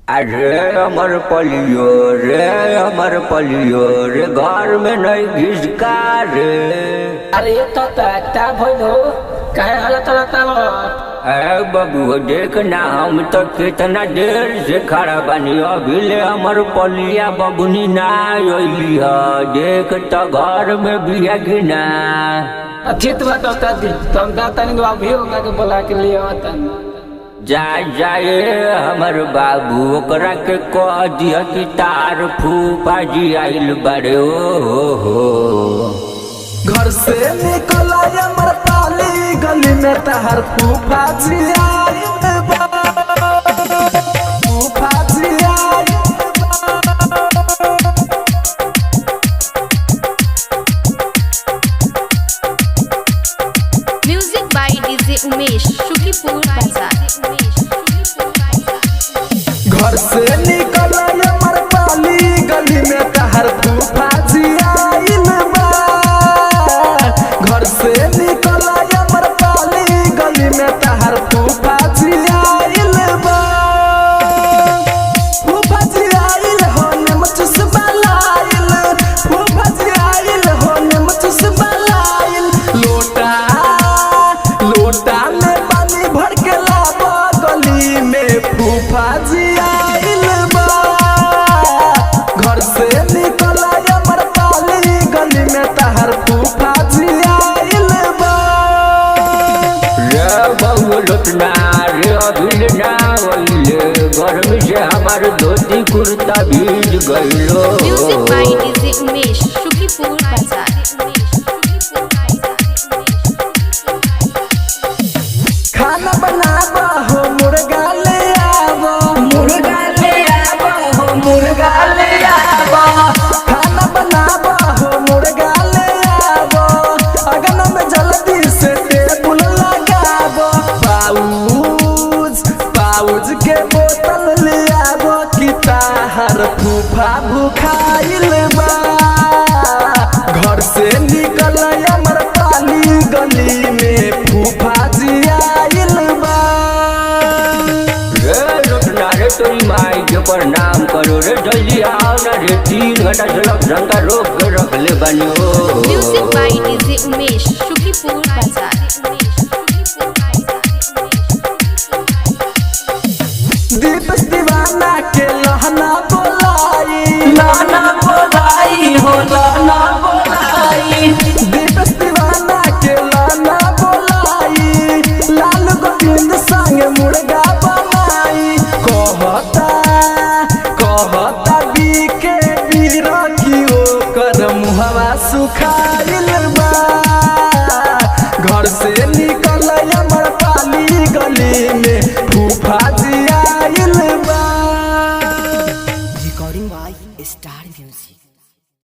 अरे अमर पलियो रे घर में नहीं घिसका रे। अरे तो ताकता भइलो काहे हालत रहता हो? अरे बबू देखना हम तो कितना देर से खड़ा बनी अभी ले हमर पलिया बबुनी ना अइली ह। देख तो घर में भी है कि ना। ठीक बात होता दी तुम दाता नहीं अभी होगा के बुला के लिए आता जाए हमर बाबू ओकरा के कह दिया कि तार फूफा जी आइल बड़े हो। घर से निकला अमर पाली गली में तहर फूफा जी आइल बा। फूफा जी आइल music by DJ Umesh Shukipur Bazar. घर से निकला अमर पाली गली में तहर फूफा जी आइल बा। घर से निकला अमर पाली गली में तहर फूफा जी आइल बा। फूफा जी आइल हो नेमचुस बलाइल। फूफा जी आइल हो नेमचुस बलाइल। लोटा में पानी भर के लाबा गली में फूफा जी आइल बा। घर से निकला अमर पाली गली में तहर फूफा जी आइल बा। रे बबू लुटना रे अभी ना अइले गर्मी से हमार धोती कुर्ता भीज गइलो। Music by DJ Umesh Shukipur Bazar. खाना बनाबा हो मुर्गा ले आबा। मुर्गा ले आबा हो मुर्गा ले आबा। खाना बनाबा हो मुर्गा ले आबा। अगन में जल्दी से टेबल लगाबा। पाउज के बोतल ले आबा कि ताहर फूफा भूखाइल बा। घर से निकल अमर पाली गली में फूफा जी आइल बा। रे लुटना रे तोरी माई के प्रणाम करो रे जल्दी आओ ना रे 3 घंटा से लॉकडाउन का रोक के रख ले बनी हो। Music by DJ Umesh Shukipur Bazar. दीपस दीवाना के लहना बोलाई। लहना बोलाई हो लहना बोलाई। दीपस दीवाना के लहना बोलाई। लाल गोविंद संग मुर्गा बनाई। कहता